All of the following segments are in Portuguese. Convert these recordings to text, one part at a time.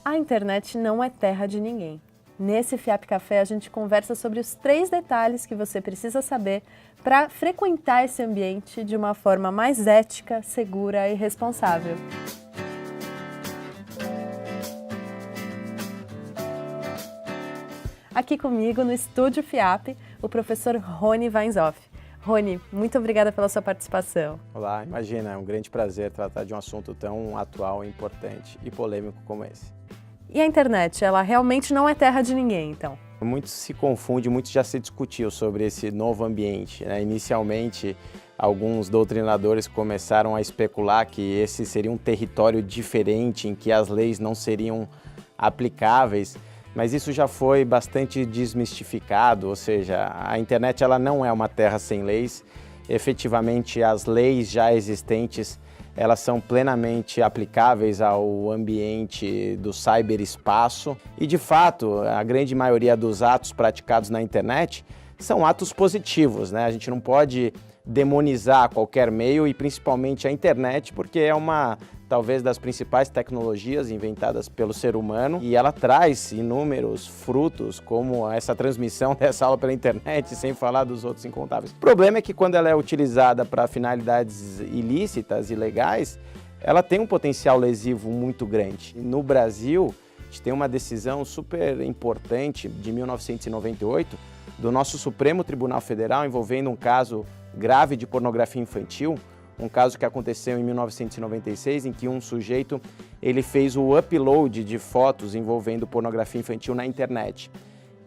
A internet não é terra de ninguém. Nesse FIAP Café a gente conversa sobre os 3 detalhes que você precisa saber para frequentar esse ambiente de uma forma mais ética, segura e responsável. Aqui comigo no Estúdio FIAP, o professor Rony Weinzoff. Rony, muito obrigada pela sua participação. Olá, imagina, é um grande prazer tratar de um assunto tão atual, importante e polêmico como esse. E a internet, ela realmente não é terra de ninguém, então? Muito se confunde, muito já se discutiu sobre esse novo ambiente, né? Inicialmente, alguns doutrinadores começaram a especular que esse seria um território diferente, em que as leis não seriam aplicáveis, mas isso já foi bastante desmistificado, ou seja, a internet ela não é uma terra sem leis. Efetivamente, as leis já existentes elas são plenamente aplicáveis ao ambiente do ciberespaço e, de fato, a grande maioria dos atos praticados na internet são atos positivos, né? A gente não pode demonizar qualquer meio e principalmente a internet, porque é talvez das principais tecnologias inventadas pelo ser humano e ela traz inúmeros frutos, como essa transmissão dessa aula pela internet, sem falar dos outros incontáveis. O problema é que quando ela é utilizada para finalidades ilícitas, ilegais, ela tem um potencial lesivo muito grande. No Brasil, a gente tem uma decisão super importante de 1998 do nosso Supremo Tribunal Federal envolvendo um caso grave de pornografia infantil, um caso que aconteceu em 1996, em que um sujeito ele fez o upload de fotos envolvendo pornografia infantil na internet.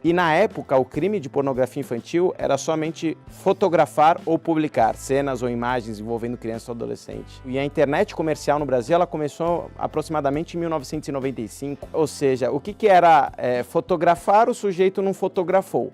E na época, o crime de pornografia infantil era somente fotografar ou publicar cenas ou imagens envolvendo criança ou adolescente. E a internet comercial no Brasil ela começou aproximadamente em 1995, ou seja, o que era fotografar, o sujeito não fotografou.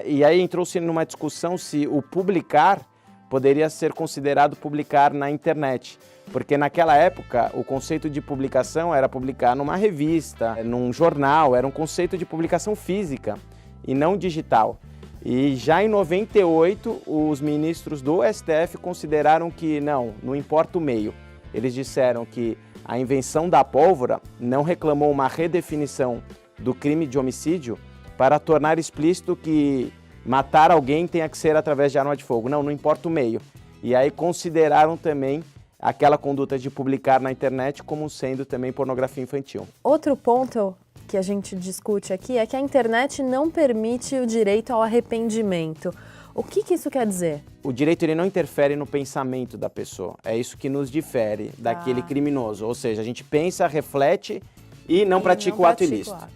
E aí entrou-se numa discussão se o publicar poderia ser considerado publicar na internet, porque naquela época o conceito de publicação era publicar numa revista, num jornal, era um conceito de publicação física e não digital. E já em 98 os ministros do STF consideraram que não importa o meio. Eles disseram que a invenção da pólvora não reclamou uma redefinição do crime de homicídio para tornar explícito que matar alguém tenha que ser através de arma de fogo. Não importa o meio. E aí consideraram também aquela conduta de publicar na internet como sendo também pornografia infantil. Outro ponto que a gente discute aqui é que a internet não permite o direito ao arrependimento. O que isso quer dizer? O direito ele não interfere no pensamento da pessoa. É isso que nos difere daquele criminoso. Ou seja, a gente pensa, reflete e não pratica o ato ilícito.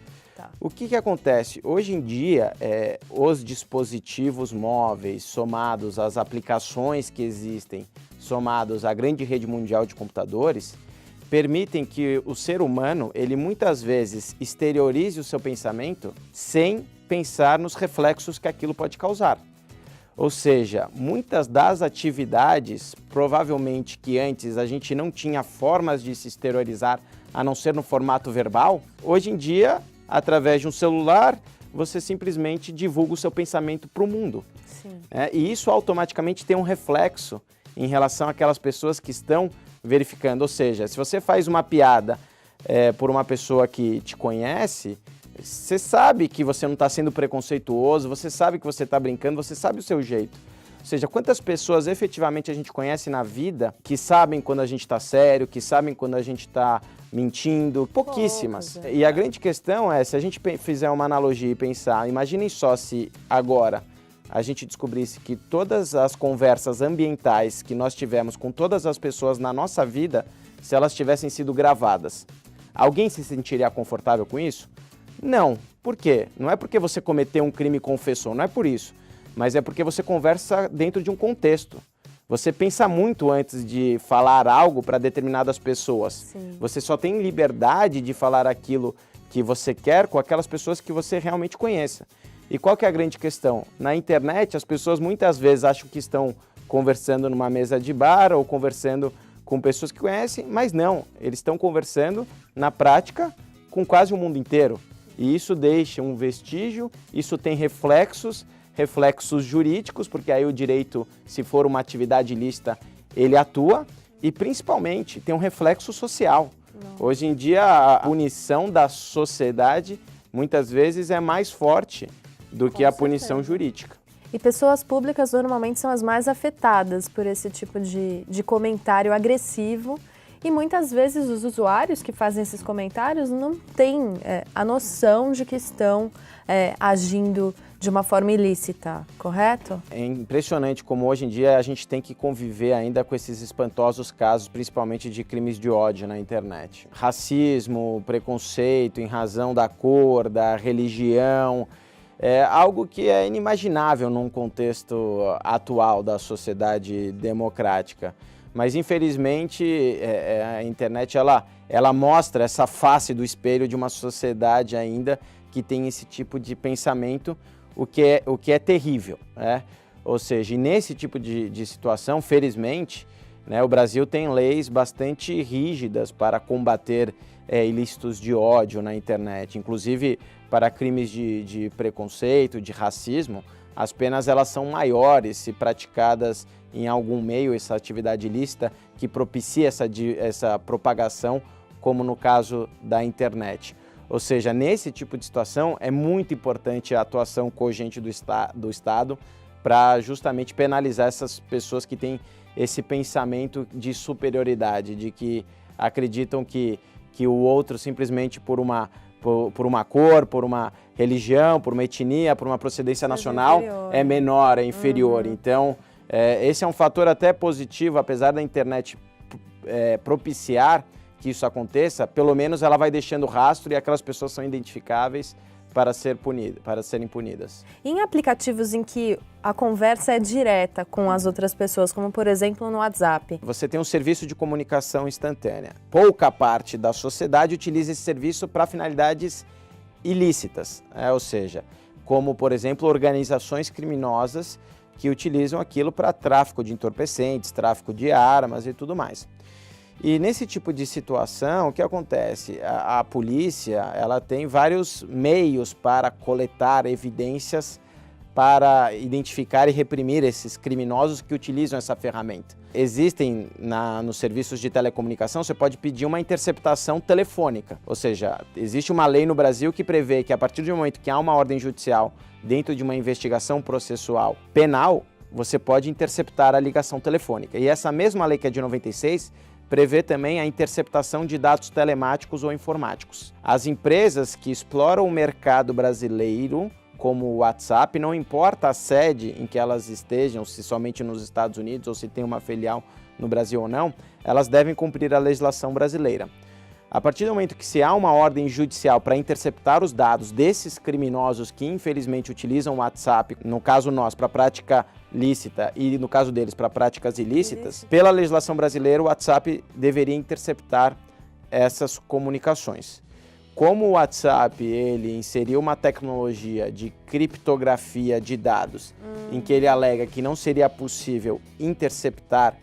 O que acontece? Hoje em dia, os dispositivos móveis, somados às aplicações que existem, somados à grande rede mundial de computadores, permitem que o ser humano, ele muitas vezes exteriorize o seu pensamento sem pensar nos reflexos que aquilo pode causar. Ou seja, muitas das atividades, provavelmente que antes a gente não tinha formas de se exteriorizar, a não ser no formato verbal, hoje em dia, através de um celular, você simplesmente divulga o seu pensamento para o mundo. E isso automaticamente tem um reflexo em relação àquelas pessoas que estão verificando. Ou seja, se você faz uma piada por uma pessoa que te conhece, você sabe que você não está sendo preconceituoso, você sabe que você está brincando, você sabe o seu jeito. Ou seja, quantas pessoas efetivamente a gente conhece na vida que sabem quando a gente está sério, que sabem quando a gente está mentindo? Pouquíssimas. E a grande questão é, se a gente fizer uma analogia e pensar, imaginem só se agora a gente descobrisse que todas as conversas ambientais que nós tivemos com todas as pessoas na nossa vida, se elas tivessem sido gravadas. Alguém se sentiria confortável com isso? Não. Por quê? Não é porque você cometeu um crime e confessou, não é por isso. Mas é porque você conversa dentro de um contexto. Você pensa muito antes de falar algo para determinadas pessoas. Sim. Você só tem liberdade de falar aquilo que você quer com aquelas pessoas que você realmente conheça. E qual que é a grande questão? Na internet, as pessoas muitas vezes acham que estão conversando numa mesa de bar ou conversando com pessoas que conhecem, mas não. Eles estão conversando, na prática, com quase o mundo inteiro. E isso deixa um vestígio, isso tem reflexos jurídicos, porque aí o direito, se for uma atividade ilícita, ele atua, e principalmente tem um reflexo social. Não. Hoje em dia, a punição da sociedade, muitas vezes, é mais forte do que a punição jurídica. E pessoas públicas normalmente são as mais afetadas por esse tipo de comentário agressivo e muitas vezes os usuários que fazem esses comentários não têm a noção de que estão agindo de uma forma ilícita, correto? É impressionante como hoje em dia a gente tem que conviver ainda com esses espantosos casos, principalmente de crimes de ódio na internet. Racismo, preconceito em razão da cor, da religião, é algo que é inimaginável num contexto atual da sociedade democrática. Mas, infelizmente, a internet ela mostra essa face do espelho de uma sociedade ainda que tem esse tipo de pensamento, o que é terrível, né? Ou seja, e nesse tipo de situação, felizmente, né, o Brasil tem leis bastante rígidas para combater ilícitos de ódio na internet, inclusive para crimes de preconceito, de racismo. As penas elas são maiores se praticadas em algum meio, essa atividade ilícita que propicia essa propagação, como no caso da internet. Ou seja, nesse tipo de situação é muito importante a atuação cogente do Estado para justamente penalizar essas pessoas que têm esse pensamento de superioridade, de que acreditam que o outro simplesmente por uma cor, por uma religião, por uma etnia, por uma procedência nacional é menor, é inferior. Então, esse é um fator até positivo, apesar da internet propiciar que isso aconteça, pelo menos ela vai deixando rastro e aquelas pessoas são identificáveis para serem punidas. Em aplicativos em que a conversa é direta com as outras pessoas, como por exemplo no WhatsApp. Você tem um serviço de comunicação instantânea. Pouca parte da sociedade utiliza esse serviço para finalidades ilícitas, ou seja, como por exemplo organizações criminosas que utilizam aquilo para tráfico de entorpecentes, tráfico de armas e tudo mais. E nesse tipo de situação, o que acontece? A polícia ela tem vários meios para coletar evidências para identificar e reprimir esses criminosos que utilizam essa ferramenta. Existem nos serviços de telecomunicação, você pode pedir uma interceptação telefônica. Ou seja, existe uma lei no Brasil que prevê que a partir do momento que há uma ordem judicial dentro de uma investigação processual penal, você pode interceptar a ligação telefônica. E essa mesma lei que é de 96, prevê também a interceptação de dados telemáticos ou informáticos. As empresas que exploram o mercado brasileiro, como o WhatsApp, não importa a sede em que elas estejam, se somente nos Estados Unidos ou se tem uma filial no Brasil ou não, elas devem cumprir a legislação brasileira. A partir do momento que se há uma ordem judicial para interceptar os dados desses criminosos que infelizmente utilizam o WhatsApp, no caso nós, para prática lícita e no caso deles para práticas ilícitas, pela legislação brasileira o WhatsApp deveria interceptar essas comunicações. Como o WhatsApp ele inseriu uma tecnologia de criptografia de dados, em que ele alega que não seria possível interceptar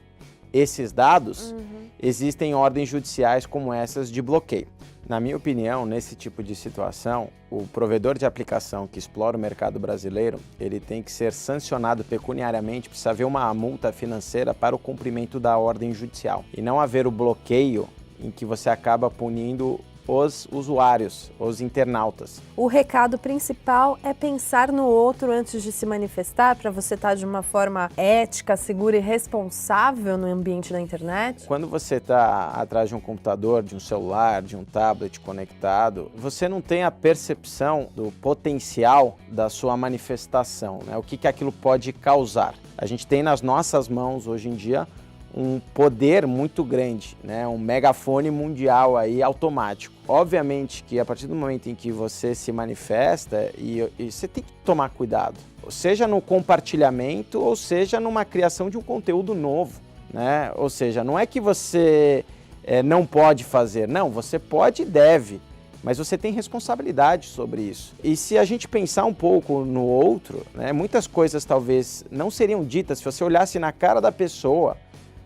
esses dados, existem ordens judiciais como essas de bloqueio. Na minha opinião, nesse tipo de situação, o provedor de aplicação que explora o mercado brasileiro, ele tem que ser sancionado pecuniariamente, precisa haver uma multa financeira para o cumprimento da ordem judicial. E não haver o bloqueio em que você acaba punindo os usuários, os internautas. O recado principal é pensar no outro antes de se manifestar, para você estar de uma forma ética, segura e responsável no ambiente da internet? Quando você está atrás de um computador, de um celular, de um tablet conectado, você não tem a percepção do potencial da sua manifestação, né? O que aquilo pode causar. A gente tem nas nossas mãos hoje em dia um poder muito grande, né? Um megafone mundial aí automático. Obviamente que a partir do momento em que você se manifesta, e você tem que tomar cuidado, seja no compartilhamento ou seja numa criação de um conteúdo novo, né? Ou seja, não é que você não pode fazer, não, você pode e deve, mas você tem responsabilidade sobre isso. E se a gente pensar um pouco no outro, né, muitas coisas talvez não seriam ditas se você olhasse na cara da pessoa,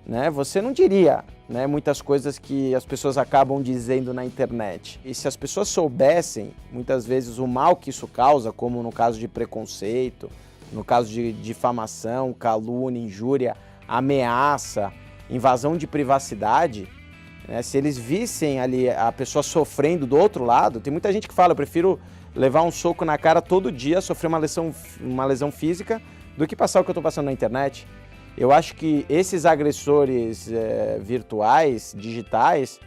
né, você não diria, né, muitas coisas que as pessoas acabam dizendo na internet. E se as pessoas soubessem, muitas vezes, o mal que isso causa, como no caso de preconceito, no caso de difamação, calúnia, injúria, ameaça, invasão de privacidade, né? Se eles vissem ali a pessoa sofrendo do outro lado, tem muita gente que fala, eu prefiro levar um soco na cara todo dia, sofrer uma lesão física, do que passar o que eu estou passando na internet. Eu acho que esses agressores virtuais, digitais,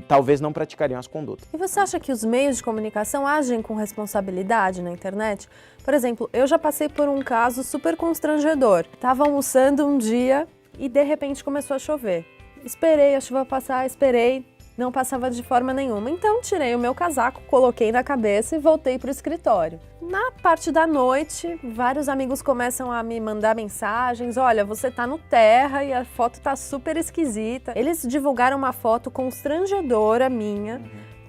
talvez não praticariam as condutas. E você acha que os meios de comunicação agem com responsabilidade na internet? Por exemplo, eu já passei por um caso super constrangedor. Estava almoçando um dia e de repente começou a chover. Esperei a chuva passar, não passava de forma nenhuma. Então tirei o meu casaco, coloquei na cabeça e voltei para o escritório. Na parte da noite, vários amigos começam a me mandar mensagens. Olha, você tá no terra e a foto tá super esquisita. Eles divulgaram uma foto constrangedora minha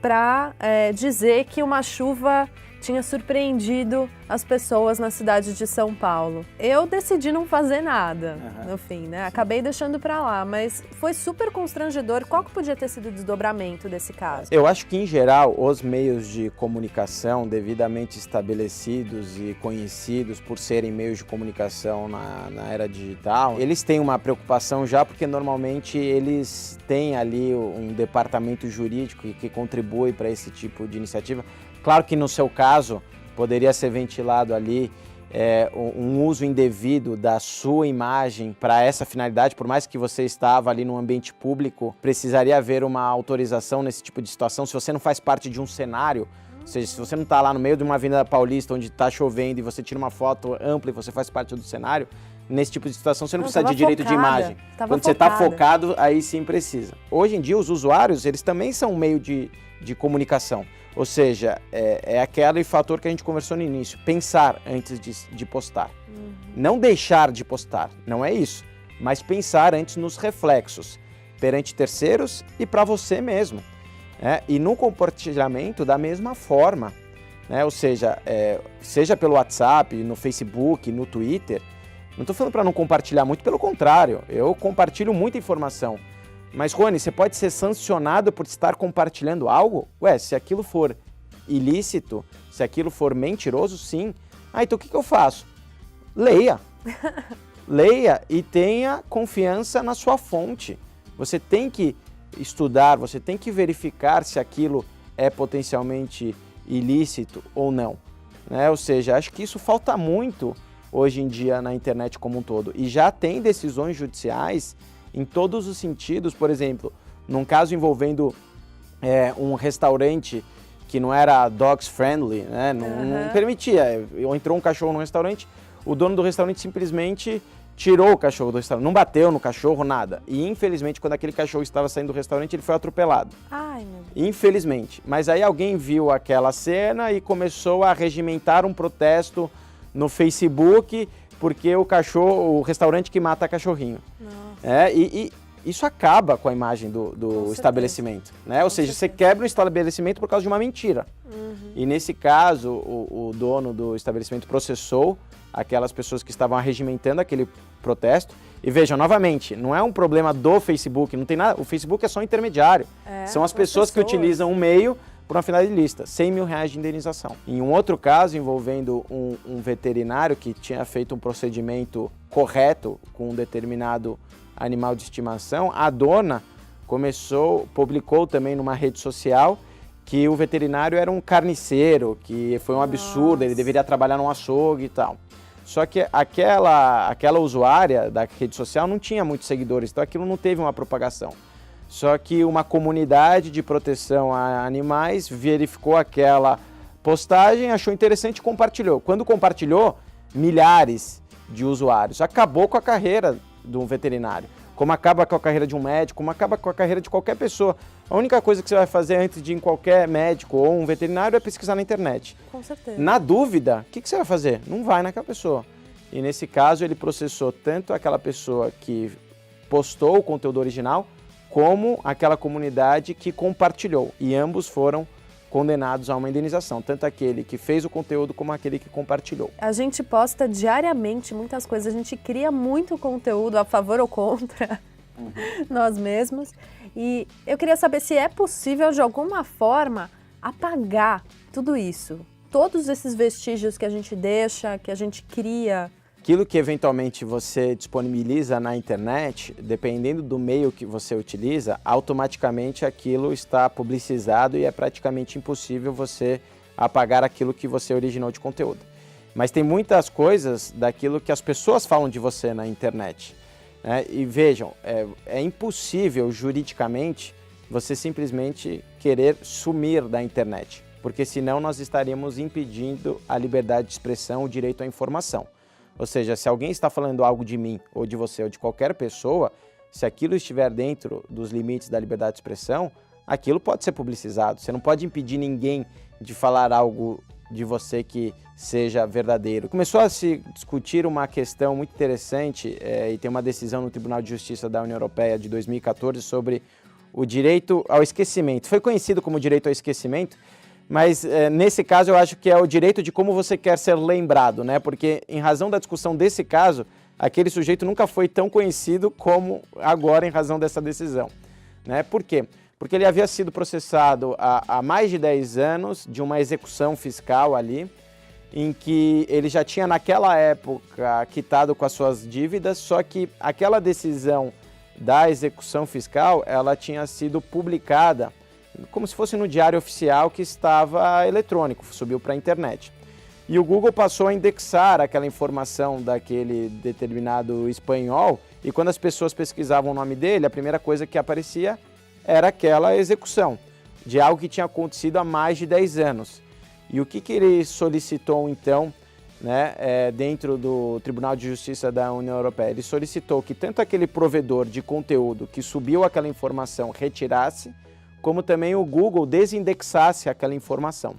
para dizer que uma chuva tinha surpreendido as pessoas na cidade de São Paulo. Eu decidi não fazer nada, no fim, né? Acabei deixando pra lá, mas foi super constrangedor. Qual que podia ter sido o desdobramento desse caso? Eu acho que, em geral, os meios de comunicação devidamente estabelecidos e conhecidos por serem meios de comunicação na era digital, eles têm uma preocupação já porque, normalmente, eles têm ali um departamento jurídico que contribui para esse tipo de iniciativa. Claro que no seu caso poderia ser ventilado ali um uso indevido da sua imagem para essa finalidade, por mais que você estava ali no ambiente público, precisaria haver uma autorização nesse tipo de situação. Se você não faz parte de um cenário, ou seja, se você não está lá no meio de uma avenida paulista onde está chovendo e você tira uma foto ampla e você faz parte do cenário, nesse tipo de situação você não precisa de direito de imagem. Quando você está focado, aí sim precisa. Hoje em dia os usuários, eles também são um meio de comunicação. Ou seja, é aquele fator que a gente conversou no início, pensar antes de postar. Não deixar de postar, não é isso, mas pensar antes nos reflexos, perante terceiros e para você mesmo. E no compartilhamento da mesma forma, né? Ou seja, seja pelo WhatsApp, no Facebook, no Twitter, não estou falando para não compartilhar muito, pelo contrário, eu compartilho muita informação. Mas, Rony, você pode ser sancionado por estar compartilhando algo? Se aquilo for ilícito, se aquilo for mentiroso, sim. Então o que eu faço? Leia. Leia e tenha confiança na sua fonte. Você tem que estudar, você tem que verificar se aquilo é potencialmente ilícito ou não. Ou seja, acho que isso falta muito hoje em dia na internet como um todo. E já tem decisões judiciais em todos os sentidos. Por exemplo, num caso envolvendo um restaurante que não era dogs friendly, né? Não permitia, entrou um cachorro no restaurante, o dono do restaurante simplesmente tirou o cachorro do restaurante, não bateu no cachorro, nada. E infelizmente, quando aquele cachorro estava saindo do restaurante, ele foi atropelado. Ai, meu Deus. Infelizmente. Mas aí alguém viu aquela cena e começou a regimentar um protesto no Facebook, porque o restaurante que mata cachorrinho. E isso acaba com a imagem do estabelecimento, né? Ou seja, você quebra o estabelecimento por causa de uma mentira. E nesse caso, o dono do estabelecimento processou aquelas pessoas que estavam arregimentando aquele protesto. E vejam, novamente, não é um problema do Facebook, não tem nada. O Facebook é só um intermediário. São as pessoas que utilizam um meio por uma finalidade ilícita, R$100 mil de indenização. Em um outro caso, envolvendo um veterinário que tinha feito um procedimento correto com um determinado animal de estimação, a dona publicou também numa rede social que o veterinário era um carniceiro, que foi um absurdo, ele deveria trabalhar num açougue e tal. Só que aquela usuária da rede social não tinha muitos seguidores, então aquilo não teve uma propagação. Só que uma comunidade de proteção a animais verificou aquela postagem, achou interessante e compartilhou. Quando compartilhou, milhares de usuários. Acabou com a carreira do veterinário, como acaba com a carreira de um médico, como acaba com a carreira de qualquer pessoa. A única coisa que você vai fazer antes de ir em qualquer médico ou um veterinário é pesquisar na internet. Com certeza. Na dúvida, o que você vai fazer? Não vai naquela pessoa. E nesse caso ele processou tanto aquela pessoa que postou o conteúdo original, como aquela comunidade que compartilhou. E ambos foram condenados a uma indenização, tanto aquele que fez o conteúdo como aquele que compartilhou. A gente posta diariamente muitas coisas, a gente cria muito conteúdo a favor ou contra nós mesmos. E eu queria saber se é possível, de alguma forma, apagar tudo isso. Todos esses vestígios que a gente deixa, que a gente cria aquilo que eventualmente você disponibiliza na internet, dependendo do meio que você utiliza, automaticamente aquilo está publicizado e é praticamente impossível você apagar aquilo que você originou de conteúdo. Mas tem muitas coisas daquilo que as pessoas falam de você na internet, né? E vejam, é impossível juridicamente você simplesmente querer sumir da internet, porque senão nós estaríamos impedindo a liberdade de expressão, o direito à informação. Ou seja, se alguém está falando algo de mim, ou de você, ou de qualquer pessoa, se aquilo estiver dentro dos limites da liberdade de expressão, aquilo pode ser publicizado. Você não pode impedir ninguém de falar algo de você que seja verdadeiro. Começou a se discutir uma questão muito interessante e tem uma decisão no Tribunal de Justiça da União Europeia de 2014 sobre o direito ao esquecimento. Foi conhecido como direito ao esquecimento, mas nesse caso eu acho que é o direito de como você quer ser lembrado, né? Porque em razão da discussão desse caso, aquele sujeito nunca foi tão conhecido como agora em razão dessa decisão, né? Por quê? Porque ele havia sido processado há mais de 10 anos de uma execução fiscal ali, em que ele já tinha naquela época quitado com as suas dívidas, só que aquela decisão da execução fiscal, ela tinha sido publicada como se fosse no diário oficial que estava eletrônico, subiu para a internet. E o Google passou a indexar aquela informação daquele determinado espanhol, e quando as pessoas pesquisavam o nome dele, a primeira coisa que aparecia era aquela execução de algo que tinha acontecido há mais de 10 anos. E o que ele solicitou então, né, dentro do Tribunal de Justiça da União Europeia? Ele solicitou que tanto aquele provedor de conteúdo que subiu aquela informação retirasse, como também o Google desindexasse aquela informação.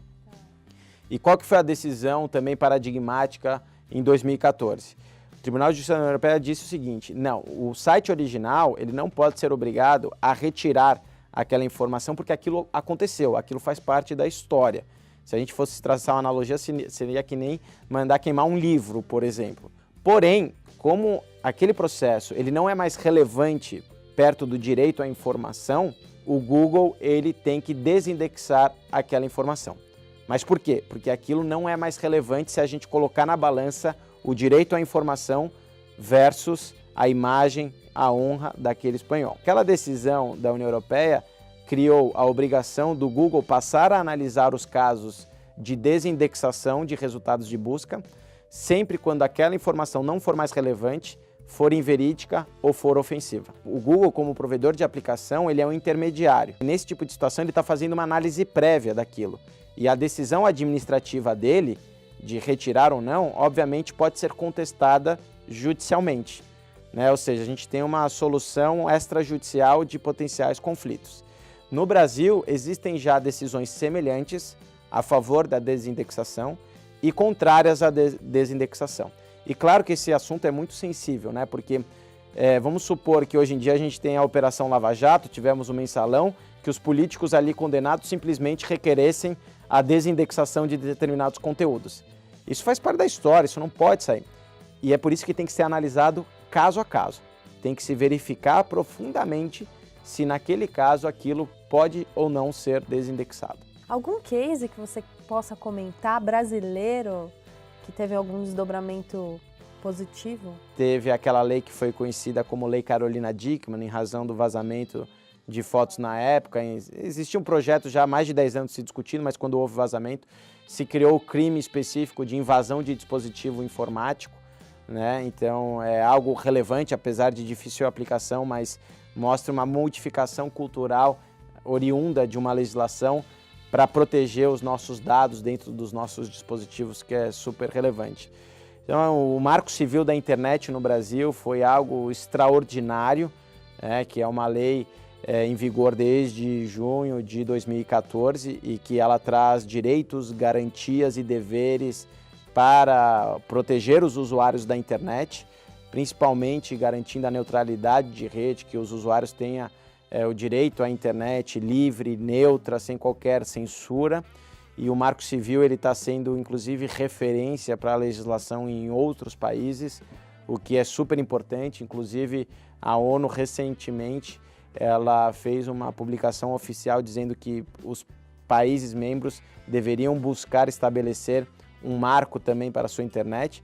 E qual que foi a decisão também paradigmática em 2014? O Tribunal de Justiça da União Europeia disse o seguinte: não, o site original ele não pode ser obrigado a retirar aquela informação porque aquilo aconteceu, aquilo faz parte da história. Se a gente fosse traçar uma analogia, seria que nem mandar queimar um livro, por exemplo. Porém, como aquele processo ele não é mais relevante perto do direito à informação, o Google ele tem que desindexar aquela informação. Mas por quê? Porque aquilo não é mais relevante se a gente colocar na balança o direito à informação versus a imagem, a honra daquele espanhol. Aquela decisão da União Europeia criou a obrigação do Google passar a analisar os casos de desindexação de resultados de busca, sempre quando aquela informação não for mais relevante, for inverídica ou for ofensiva. O Google, como provedor de aplicação, ele é um intermediário. Nesse tipo de situação, ele está fazendo uma análise prévia daquilo. E a decisão administrativa dele, de retirar ou não, obviamente pode ser contestada judicialmente, né? Ou seja, a gente tem uma solução extrajudicial de potenciais conflitos. No Brasil, existem já decisões semelhantes a favor da desindexação e contrárias à desindexação. E claro que esse assunto é muito sensível, né? Porque vamos supor que hoje em dia a gente tem a Operação Lava Jato, tivemos o mensalão, que os políticos ali condenados simplesmente requeressem a desindexação de determinados conteúdos. Isso faz parte da história, isso não pode sair. E é por isso que tem que ser analisado caso a caso. Tem que se verificar profundamente se naquele caso aquilo pode ou não ser desindexado. Algum case que você possa comentar brasileiro que teve algum desdobramento positivo? Teve aquela lei que foi conhecida como Lei Carolina Dickmann, em razão do vazamento de fotos na época. Existia um projeto já há mais de 10 anos se discutindo, mas quando houve vazamento, se criou o crime específico de invasão de dispositivo informático, né? Então é algo relevante, apesar de difícil aplicação, mas mostra uma modificação cultural oriunda de uma legislação para proteger os nossos dados dentro dos nossos dispositivos, que é super relevante. Então, o Marco Civil da Internet no Brasil foi algo extraordinário, que é uma lei em vigor desde junho de 2014 e que ela traz direitos, garantias e deveres para proteger os usuários da internet, principalmente garantindo a neutralidade de rede, que os usuários tenham o direito à internet livre, neutra, sem qualquer censura. E o Marco Civil ele está sendo, inclusive, referência para a legislação em outros países, o que é super importante. Inclusive, a ONU recentemente ela fez uma publicação oficial dizendo que os países membros deveriam buscar estabelecer um marco também para a sua internet,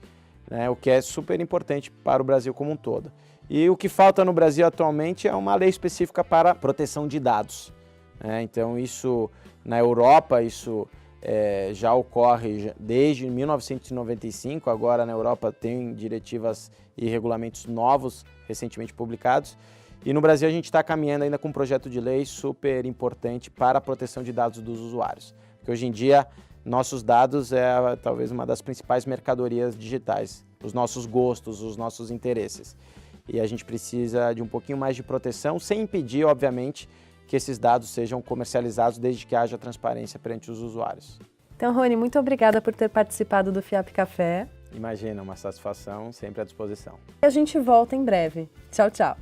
né, o que é super importante para o Brasil como um todo. E o que falta no Brasil atualmente é uma lei específica para proteção de dados, né? Então isso na Europa, isso já ocorre desde 1995, agora na Europa tem diretivas e regulamentos novos recentemente publicados. E no Brasil a gente está caminhando ainda com um projeto de lei super importante para a proteção de dados dos usuários. Porque hoje em dia nossos dados é talvez uma das principais mercadorias digitais, os nossos gostos, os nossos interesses. E a gente precisa de um pouquinho mais de proteção, sem impedir, obviamente, que esses dados sejam comercializados desde que haja transparência perante os usuários. Então, Rony, muito obrigada por ter participado do FIAP Café. Imagina, uma satisfação, sempre à disposição. E a gente volta em breve. Tchau, tchau.